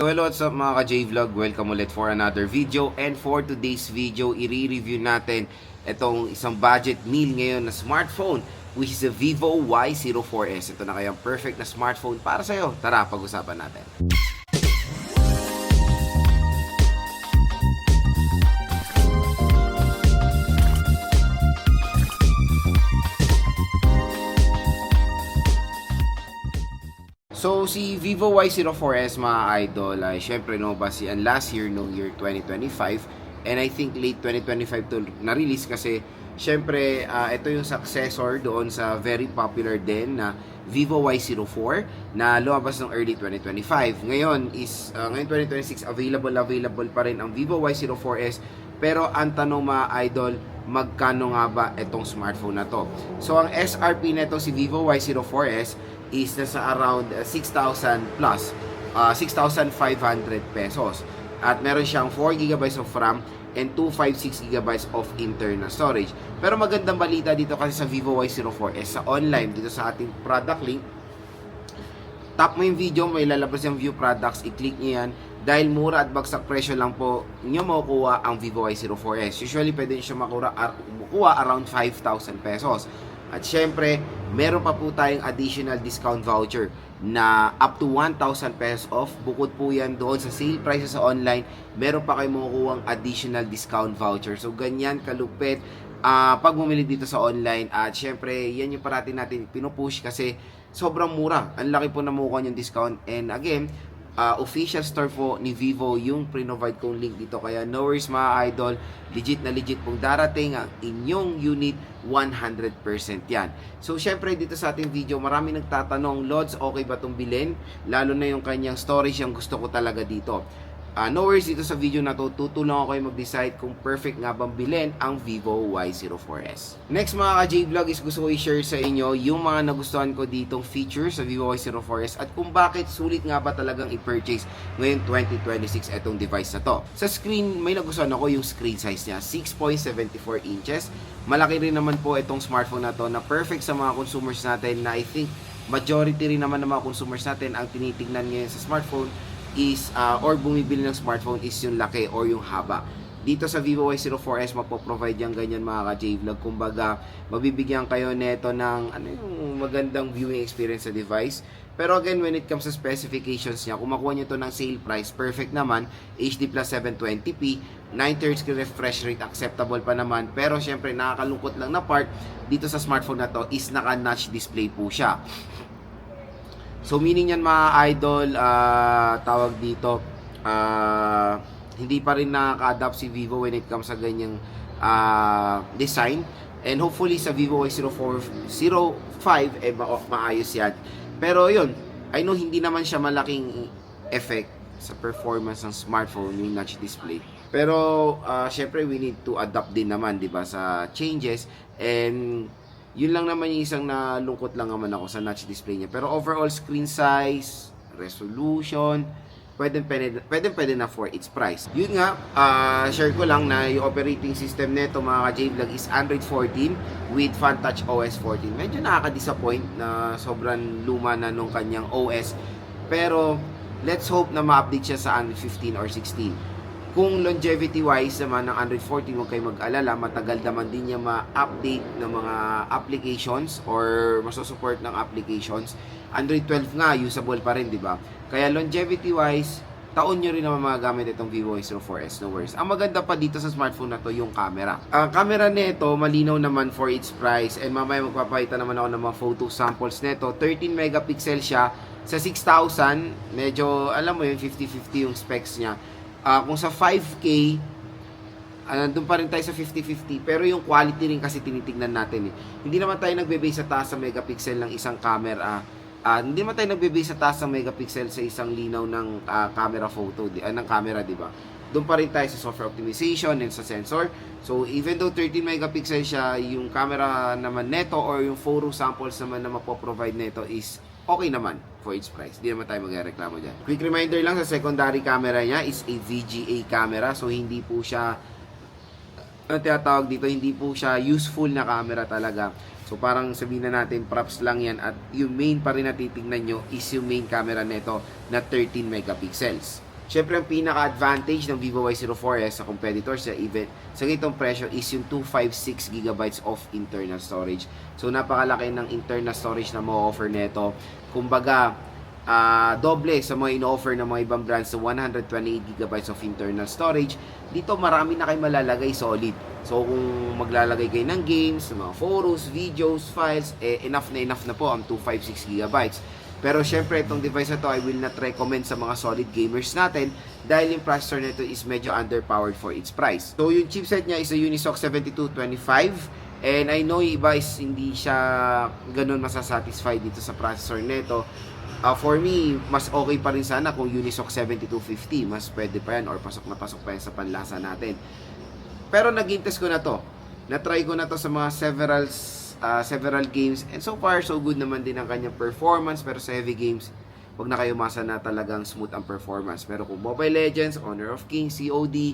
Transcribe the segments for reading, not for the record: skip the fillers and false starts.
So hello, what's up mga ka-J-Vlog? Welcome ulit for another video. And for today's video, i-review natin itong isang budget meal ngayon na smartphone, which is the Vivo Y04S. Ito na kayang perfect na smartphone para sa'yo. Tara, pag-usapan natin. So, si Vivo Y04S mga idol ay syempre no, base yan last year, no year 2025. And I think late 2025 to na-release kasi syempre ito yung successor doon sa very popular din na Vivo Y04 na lumabas ng early 2025. Ngayon 2026 available pa rin ang Vivo Y04S. Pero ang tanong mga idol, magkano nga ba itong smartphone na to? So, ang SRP nito si Vivo Y04S is nasa around 6,000 plus, 6,500 pesos. At meron siyang 4GB of RAM and 256GB of internal storage. Pero magandang balita dito kasi sa Vivo Y04S sa online, dito sa ating product link, tap mo yung video, may lalabas yung view products, i-click nyo yan. Dahil mura at bagsak presyo lang po nyo makukuha ang Vivo Y04S. Usually, pwede nyo siya makuha around 5,000 pesos. At syempre, meron pa po tayong additional discount voucher na up to 1,000 pesos off. Bukod po yan doon sa sale prices sa online, meron pa kayong makukuha additional discount voucher. So, ganyan kalupit pag bumili dito sa online. At syempre, yan yung parati natin pinupush kasi sobrang mura. Ang laki po na makukuha yung discount. And again, official store po ni Vivo yung pre-provide kong link dito. Kaya no worries mga idol, legit na legit pong darating ang inyong unit, 100% yan. So syempre dito sa ating video, marami nagtatanong, Lods, okay ba itong bilhin? Lalo na yung kanyang storage, yung gusto ko talaga dito. No worries, dito sa video na to, tutulong ako kayo mag-decide kung perfect nga bang bilhin ang Vivo Y04S. Next mga ka-J-Vlog is gusto ko i-share sa inyo yung mga nagustuhan ko ditong features sa Vivo Y04S at kung bakit sulit nga ba talagang i-purchase ngayong 2026 itong device na to. Sa screen, may nagustuhan ako yung screen size niya, 6.74 inches. Malaki rin naman po itong smartphone na to na perfect sa mga consumers natin na I think majority rin naman ng mga consumers natin ang tinitingnan ngayon sa smartphone is or bumibili ng smartphone is yung laki or yung haba. Dito sa Vivo Y04S magpo-provide yung ganyan mga ka-J-Vlog. Kumbaga, mabibigyan kayo neto ng yung magandang viewing experience sa device. Pero again, when it comes to specifications niya, kung makuha nyo to ng sale price, perfect naman. HD plus 720p, 9Hz refresh rate, acceptable pa naman. Pero syempre, nakakalungkot lang na part dito sa smartphone na to is naka-notch display po siya. So meaning yan mga idol, tawag dito, hindi pa rin nakaka-adapt si Vivo when it comes sa ganyang design. And hopefully sa Vivo Y0405 maayos yan. Pero yun, I know hindi naman siya malaking effect sa performance ng smartphone yung notch display. Pero syempre we need to adapt din naman, 'di ba, sa changes. And yun lang naman yung isang nalungkot lang naman ako sa notch display niya. Pero overall screen size, resolution, pwede na for its price. Yun nga, share ko lang na yung operating system nito mga ka-J-Vlog is Android 14 with FunTouch OS 14. Medyo nakaka-disappoint na sobrang luma na nung kanyang OS. Pero let's hope na ma-update siya sa Android 15 or 16. Kung longevity-wise naman ng Android 14, huwag kayo mag-alala, matagal naman din niya ma-update ng mga applications or masusupport ng applications. Android 12 nga, usable pa rin, di ba? Kaya longevity-wise, taon nyo rin naman magagamit itong Vivo Y04S, no worries. Ang maganda pa dito sa smartphone na to, yung camera. Ang camera nito, malinaw naman for its price. And mamaya magpapakita naman ako ng mga photo samples nito. 13 megapixel siya. Sa 6,000, medyo, alam mo yun, 50-50 yung specs niya. Kung sa 5K, nandun pa rin tayo sa 50-50. Pero yung quality rin kasi tinitignan natin eh. Hindi naman tayo nagbe-base sa taas sa megapixel ng isang camera. Hindi naman tayo nagbe-base sa taas ng megapixel sa isang linaw ng camera photo, ng camera, di ba? Doon pa rin tayo sa software optimization and sa sensor. So, even though 13 megapixel siya, yung camera naman neto or yung photo samples naman na mapoprovide neto is okay naman for its price. Hindi naman tayo magreklamo dyan. Quick reminder lang, sa secondary camera niya is a VGA camera. So, hindi po siya, tinatawag dito, hindi po siya useful na camera talaga. So parang sabihin na natin props lang yan, at yung main pa rin na titignan nyo is yung main camera nito na 13 megapixels. Syempre, ang pinaka-advantage ng Vivo Y04S sa competitors sa sa ganitong presyo is yung 256 GB of internal storage. So, napakalaki ng internal storage na ma-offer nito. Kumbaga, doble sa mga ino-offer ng mga ibang brands sa 128 GB of internal storage. Dito marami na kayo malalagay solid. So kung maglalagay kayo ng games, mga photos, videos, files, enough na po ang 256 GB. Pero syempre itong device na to I will not recommend sa mga solid gamers natin dahil yung processor nito is medyo underpowered for its price. So yung chipset niya is a Unisoc 7225. And I know yung iba is hindi siya ganun masasatisfied dito sa processor nito. For me, mas okay pa rin sana kung Unisoc 7250. Mas pwede pa yan or pasok na pasok pa yan sa panlasa natin. Pero nag-game test ko na to. Na-try ko na to sa mga several games. And so far, so good naman din ang kanyang performance. Pero sa heavy games, wag na kayo masa na talagang smooth ang performance. Pero kung Mobile Legends, Honor of Kings, COD,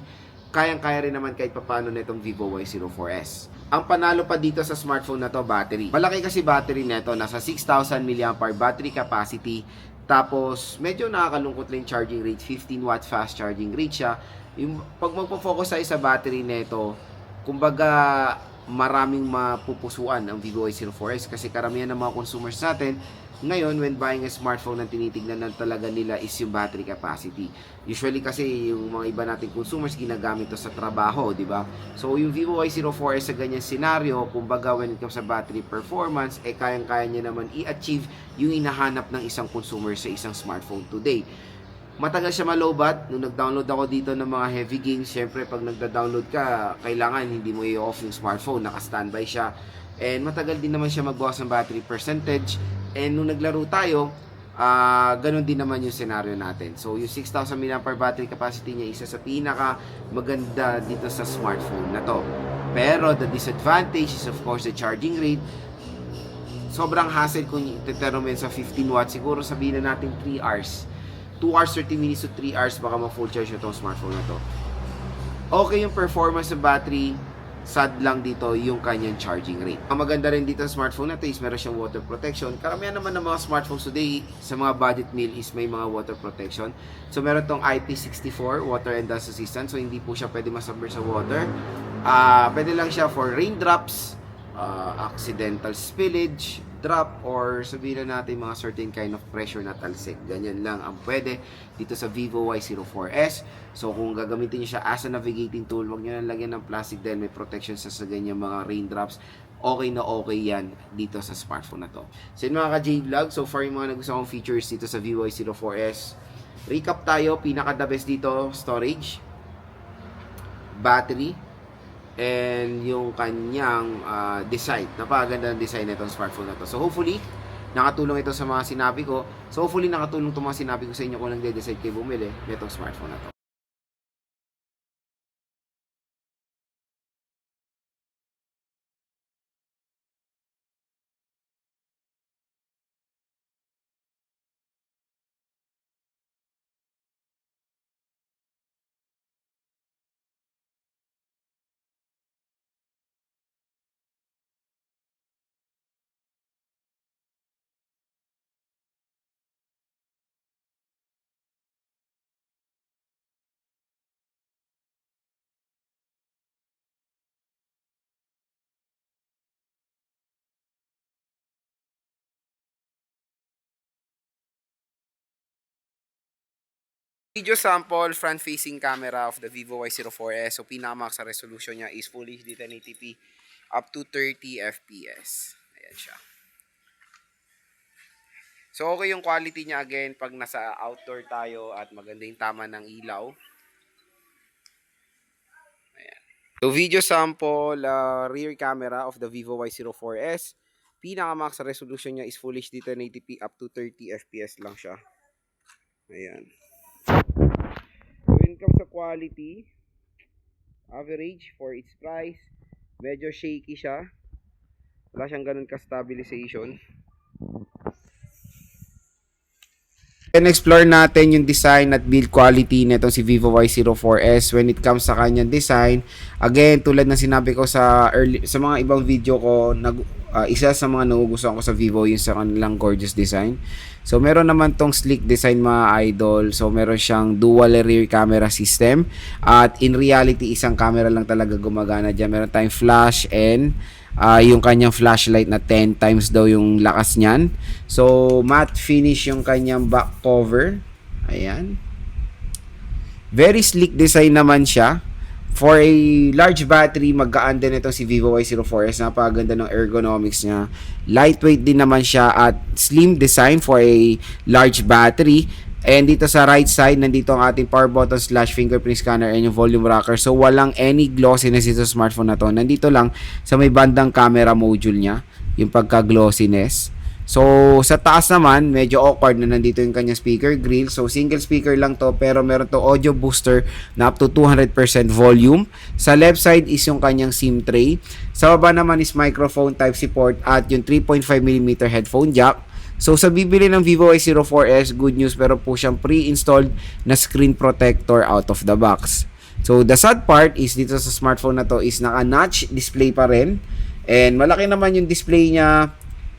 kayang-kaya rin naman kahit papano na itong Vivo Y04S. Ang panalo pa dito sa smartphone na to, battery. Malaki kasi battery nito, nasa 6,000 mAh battery capacity. Tapos, medyo nakakalungkot lang charging rate, 15 watt fast charging rate siya. Yung, pag magpo-focus tayo sa battery nito, kumbaga, maraming mapupusuan ang Vivo Y04S kasi karamihan ng mga consumers natin ngayon when buying a smartphone ang tinitignan na talaga nila is yung battery capacity. Usually kasi yung mga iba nating consumers ginagamit to sa trabaho, di ba? So yung Vivo Y04S sa ganyan scenario, kumbaga when it comes sa battery performance, kayang-kaya niya naman i-achieve yung hinahanap ng isang consumer sa isang smartphone today. Matagal siya malobat. Nung nag-download ako dito ng mga heavy games, syempre pag nagda-download ka, kailangan hindi mo i-off yung smartphone, naka-standby siya. And matagal din naman siya magbawas ng battery percentage. And nung naglaro tayo, ganun din naman yung scenario natin. So yung 6,000 mAh battery capacity niya, isa sa pinaka maganda dito sa smartphone na to. Pero the disadvantage is of course the charging rate. Sobrang hassle kung itetermin sa 15 watts. Siguro sabihin na natin 3 hours. 2 hours, 30 minutes to 3 hours baka ma-full charge na itong smartphone na to. Okay yung performance ng battery, sad lang dito yung kanyang charging rate. Ang maganda rin dito sa smartphone na to is meron siyang water protection. Karamihan naman ng mga smartphones today sa mga budget meal is may mga water protection. So meron tong IP64 water and dust resistant, so hindi po siya pwede masubmerge sa water. Pwede lang siya for raindrops, accidental spillage, drop, or sabihin na natin mga certain kind of pressure na talsik. Ganyan lang ang pwede dito sa Vivo Y04S. So kung gagamitin niyo siya as a navigating tool, wag niyo na lagyan ng plastic dahil may protection sa ganyan mga raindrops. Okay na okay yan dito sa smartphone na to. So yun mga ka-J-Vlog, so far yung mga nagustuhan kong features dito sa Vivo Y04S. Recap tayo, pinaka the best dito, storage, battery, and yung kanyang design. Napakaganda ng design nitong smartphone na to. So hopefully, nakatulong ito sa mga sinabi ko. So hopefully, nakatulong itong mga sinabi ko sa inyo kung nagde-decide kayo bumili nitong smartphone na to. Video sample front-facing camera of the Vivo Y04S. So, pinakamax sa resolution niya is Full HD 1080p up to 30 FPS. Ayan siya. So, okay yung quality niya again pag nasa outdoor tayo at maganda yung tama ng ilaw. Ayan. So, video sample rear camera of the Vivo Y04S. Pinakamax sa resolution niya is Full HD 1080p up to 30 FPS lang siya. Ayan. When it comes sa quality, average for its price, medyo shaky siya. Wala siyang ganun ka-stabilization. And explore natin yung design at build quality nitong si Vivo Y04S when it comes sa kanyang design. Again, tulad ng sinabi ko sa mga ibang video ko, isa sa mga nagugustuhan ko sa Vivo yung sa kanilang gorgeous design. So meron naman tong sleek design mga idol. So meron siyang dual rear camera system. At in reality, isang camera lang talaga gumagana dyan. Meron tayong flash and yung kanyang flashlight na 10 times daw yung lakas niyan. So matte finish yung kanyang back cover. Ayan. Very sleek design naman siya. For a large battery, magkaan din itong si Vivo Y04S. Napakaganda ng ergonomics niya. Lightweight din naman siya at slim design for a large battery. And dito sa right side, nandito ang ating power button / fingerprint scanner and yung volume rocker. So walang any glossiness dito sa smartphone na to. Nandito lang sa may bandang camera module niya, yung pagka-glossiness. So, sa taas naman, medyo awkward na nandito yung kanyang speaker grill. So, single speaker lang to, pero meron to audio booster na up to 200% volume. Sa left side is yung kanyang SIM tray. Sa baba naman is microphone Type-C port at yung 3.5mm headphone jack. So, sa bibili ng Vivo Y04S, good news, pero po siyang pre-installed na screen protector out of the box. So, the sad part is dito sa smartphone na to is naka-notch display pa rin. And malaki naman yung display niya.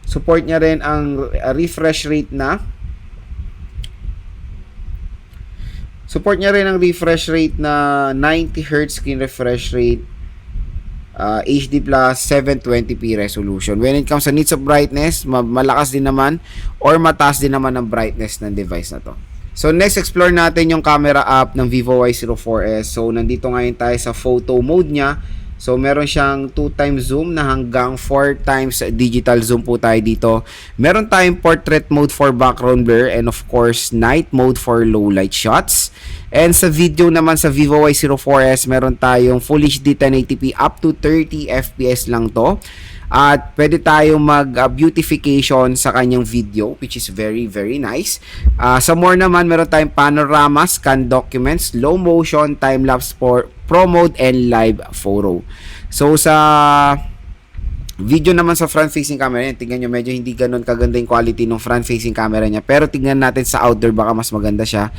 Support niya rin ang refresh rate na. Support niya rin ang refresh rate na 90Hz screen refresh rate. HD plus 720p resolution. When it comes sa needs of brightness, malakas din naman or mataas din naman ang brightness ng device na to. So next, explore natin yung camera app ng Vivo Y04S. So nandito ngayon tayo sa photo mode niya. So meron siyang 2x zoom na hanggang 4x digital zoom po tayo dito. Meron tayong portrait mode for background blur and of course night mode for low light shots. And sa video naman sa Vivo Y04S, meron tayong Full HD 1080p up to 30 fps lang to. At pwede tayong mag-beautification sa kanyang video, which is very, very nice. Sa more naman, meron tayong panorama, scan documents, slow motion, time-lapse for pro mode, and live photo. So, sa video naman sa front-facing camera, tingnan nyo, medyo hindi ganun kaganda yung quality ng front-facing camera niya. Pero tingnan natin sa outdoor, baka mas maganda siya.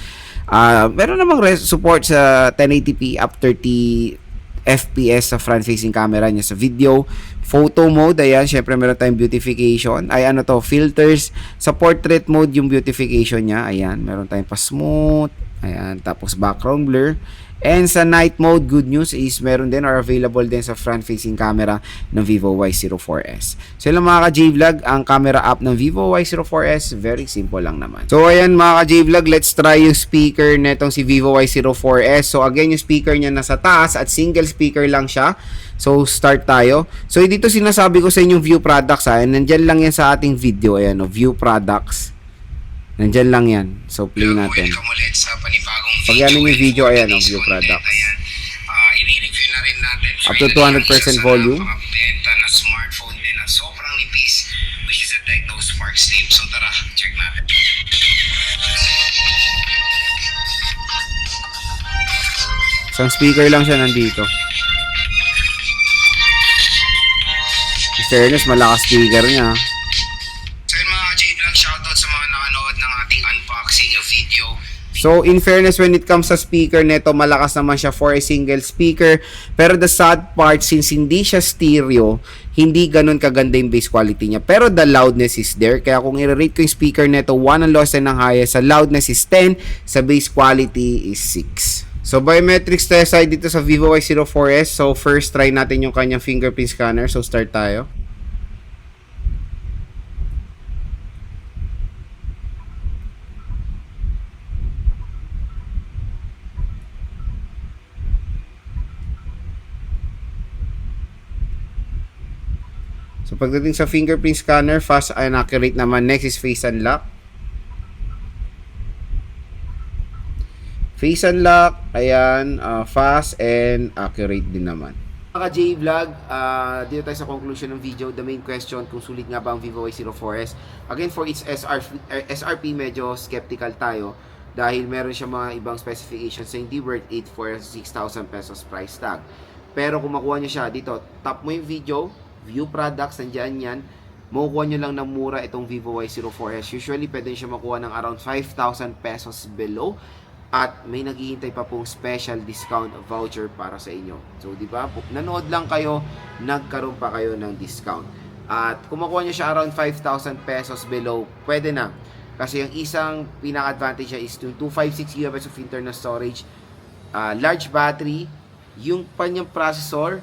Meron namang support sa 1080p up 30 FPS sa front-facing camera niya sa video. Photo mode, ayan, syempre meron tayong beautification. Ay, ano to, filters. Sa portrait mode, yung beautification niya, ayan, meron tayong pa-smooth. Ayan, tapos background blur. And sa night mode, good news is meron din or available din sa front-facing camera ng Vivo Y04S. So yun lang mga ka-J-Vlog, ang camera app ng Vivo Y04S, very simple lang naman. So ayan mga ka-J-Vlog, let's try yung speaker netong si Vivo Y04S. So again, yung speaker niya nasa taas at single speaker lang siya. So start tayo. So dito sinasabi ko sa inyong view products and nandyan lang yan sa ating video. Ayan o, view products. Nandyan lang yan. So play natin. Welcome ulit sa panibagong Pag yan yung video, ayan o, view products. I-review na rin natin. Up to 200% volume. Napakabenta na smartphone din na sobrang nipis, which is a Tecno Spark Slim. So tara, check natin. Isang speaker lang siya nandito. In fairness, malakas speaker niya. So yun mga J-Vlog, shoutout sa mga nakanood ng ating unboxing video. So, in fairness, when it comes sa speaker neto, malakas naman siya for a single speaker. Pero the sad part, since hindi siya stereo, hindi ganun kaganda yung bass quality niya. Pero the loudness is there. Kaya kung i-rate ko yung speaker neto, 1 ang lowest and ang highest. Sa loudness is 10, sa bass quality is 6. So, biometrics test side dito sa Vivo Y04S. So, first try natin yung kanyang fingerprint scanner. So, start tayo. So, pagdating sa fingerprint scanner, fast and accurate naman. Next is face unlock. Face unlock, ayan, fast and accurate din naman. Mga J-Vlog, dito tayo sa conclusion ng video. The main question, kung sulit nga ba ang Vivo Y04S. Again, for its SRP, medyo skeptical tayo. Dahil meron siya mga ibang specifications na hindi worth it for 6,000 pesos price tag. Pero kung makuha nyo siya dito, tap mo yung video, view products, nandiyan yan, makukuha nyo lang ng mura itong Vivo Y04S. Usually, pwede siya makuha ng around 5,000 pesos below. At may naghihintay pa pong special discount voucher para sa inyo. So, di ba? Nanood lang kayo, nagkaroon pa kayo ng discount. At kung makuha nyo siya around 5,000 pesos below, pwede na. Kasi yung isang pinaka-advantage niya is yung 256 GB of internal storage, large battery, yung kanyang processor,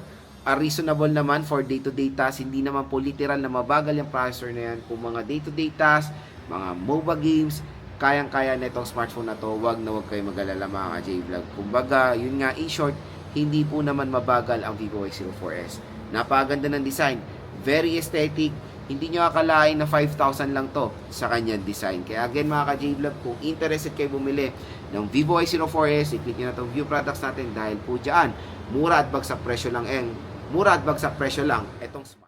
reasonable naman for day-to-day tasks. Hindi naman po literal na mabagal yung processor na yan. Kung mga day-to-day tasks, mga MOBA games, kayang-kaya na itong smartphone na to. Wag na wag kayo mag-alala mga ka-J-Vlog. Kumbaga, yun nga, in short, hindi po naman mabagal ang Vivo Y04S. Napaganda ng design, very aesthetic. Hindi nyo akalain na 5,000 lang to sa kanyang design. Kaya again mga ka-J-Vlog, kung interested kayo bumili ng Vivo Y04S, i-click nyo na itong view products natin dahil po dyan, mura at bagsak presyo lang itong